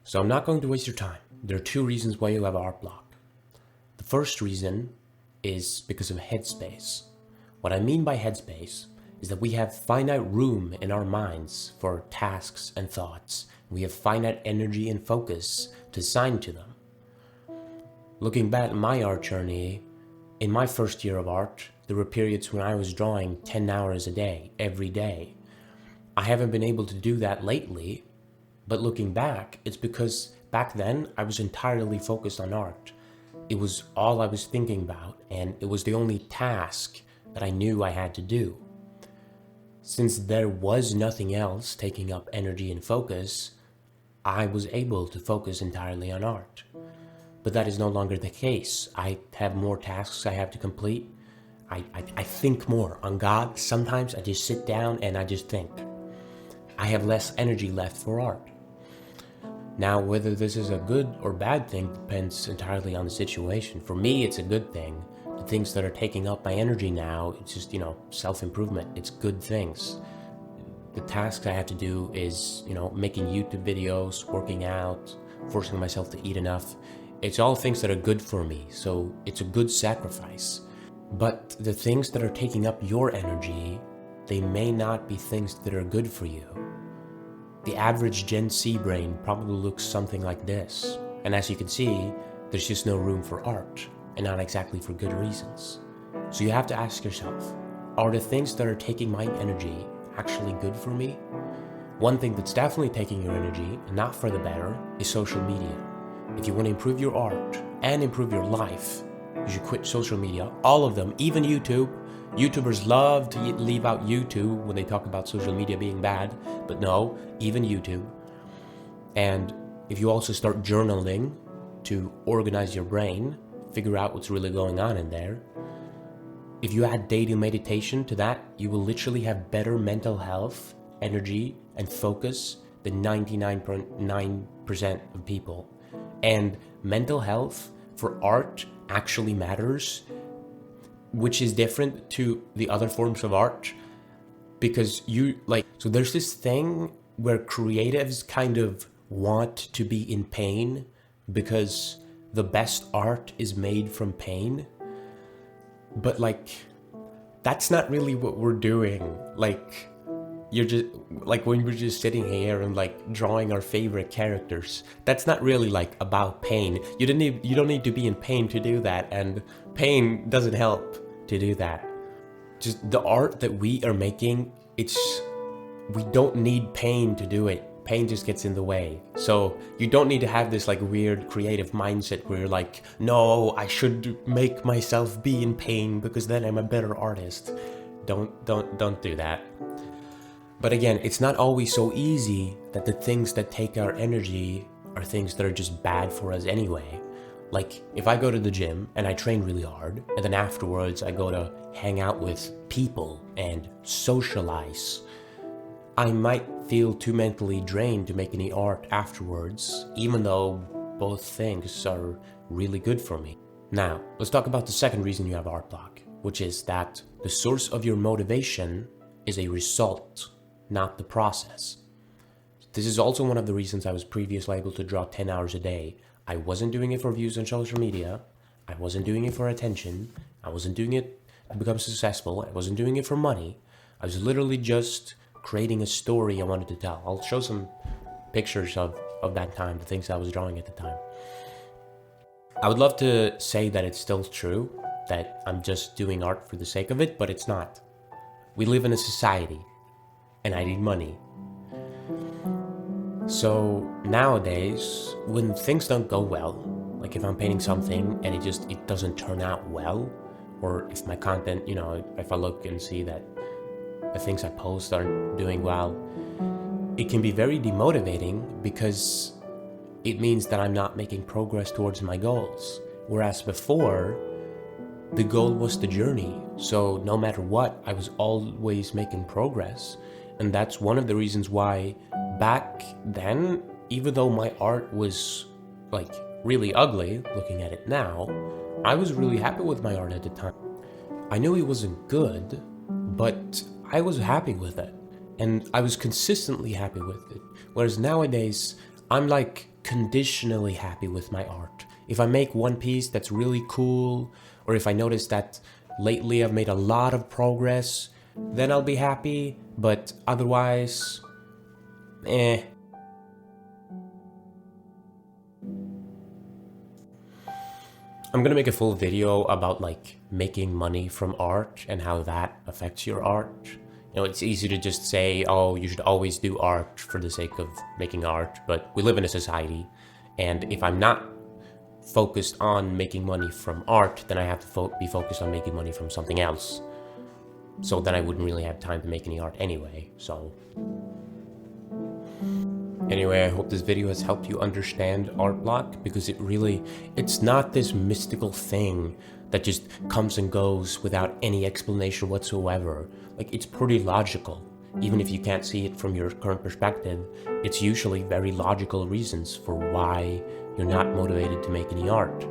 So I'm not going to waste your time. There are two reasons why you have art block. The first reason is because of Headspace. What I mean by Headspace is that we have finite room in our minds for tasks and thoughts. We have finite energy and focus to assign to them. Looking back at my art journey, in my first year of art, there were periods when I was drawing 10 hours a day, every day. I haven't been able to do that lately, but looking back, it's because back then I was entirely focused on art. It was all I was thinking about, and it was the only task that I knew I had to do. Since there was nothing else taking up energy and focus, I was able to focus entirely on art. But that is no longer the case. I have more tasks I have to complete. I think more on God. Sometimes I just sit down and I just think. I have less energy left for art. Now, whether this is a good or bad thing depends entirely on the situation. For me, it's a good thing. The things that are taking up my energy now, it's just, self-improvement. It's good things. The tasks I have to do is, making YouTube videos, working out, forcing myself to eat enough. It's all things that are good for me, so it's a good sacrifice. But the things that are taking up your energy, they may not be things that are good for you. The average Gen Z brain probably looks something like this. And as you can see, there's just no room for art, and not exactly for good reasons. So you have to ask yourself, are the things that are taking my energy actually good for me? One thing that's definitely taking your energy, and not for the better, is social media. If you want to improve your art and improve your life, you should quit social media, all of them, even YouTube. YouTubers love to leave out YouTube when they talk about social media being bad, but no, even YouTube. And if you also start journaling to organize your brain, figure out what's really going on in there, if you add daily meditation to that, you will literally have better mental health, energy, and focus than 99.9% of people. And mental health for art actually matters, which is different to the other forms of art, because so there's this thing where creatives kind of want to be in pain because the best art is made from pain. But that's not really what we're doing. You're just when we're just sitting here and drawing our favorite characters, that's not really about pain. You don't need to be in pain to do that, and pain doesn't help to do that. Just the art that we are making, we don't need pain to do it. Pain just gets in the way. So you don't need to have this weird creative mindset where you're no, I should make myself be in pain because then I'm a better artist. Don't do that. But again, it's not always so easy that the things that take our energy are things that are just bad for us anyway. If I go to the gym and I train really hard, and then afterwards I go to hang out with people and socialize, I might feel too mentally drained to make any art afterwards, even though both things are really good for me. Now, let's talk about the second reason you have art block, which is that the source of your motivation is a result, not the process. This is also one of the reasons I was previously able to draw 10 hours a day. I wasn't doing it for views on social media. I wasn't doing it for attention. I wasn't doing it to become successful. I wasn't doing it for money. I was literally just creating a story I wanted to tell. I'll show some pictures of that time, the things I was drawing at the time. I would love to say that it's still true, that I'm just doing art for the sake of it, but it's not. We live in a society, and I need money. So nowadays, when things don't go well, if I'm painting something and it doesn't turn out well, or if my content, if I look and see that the things I post aren't doing well, it can be very demotivating because it means that I'm not making progress towards my goals. Whereas before, the goal was the journey. So no matter what, I was always making progress. And that's one of the reasons why back then, even though my art was really ugly, looking at it now, I was really happy with my art at the time. I knew it wasn't good, but I was happy with it. And I was consistently happy with it. Whereas nowadays, I'm like conditionally happy with my art. If I make one piece that's really cool, or if I notice that lately I've made a lot of progress, then I'll be happy, but otherwise, eh. I'm gonna make a full video about like making money from art and how that affects your art. You know, it's easy to just say, oh, you should always do art for the sake of making art, but we live in a society, and if I'm not focused on making money from art, then I have to be focused on making money from something else. So then I wouldn't really have time to make any art anyway, so... Anyway, I hope this video has helped you understand art block, because it's not this mystical thing that just comes and goes without any explanation whatsoever. Like, it's pretty logical. Even if you can't see it from your current perspective, it's usually very logical reasons for why you're not motivated to make any art.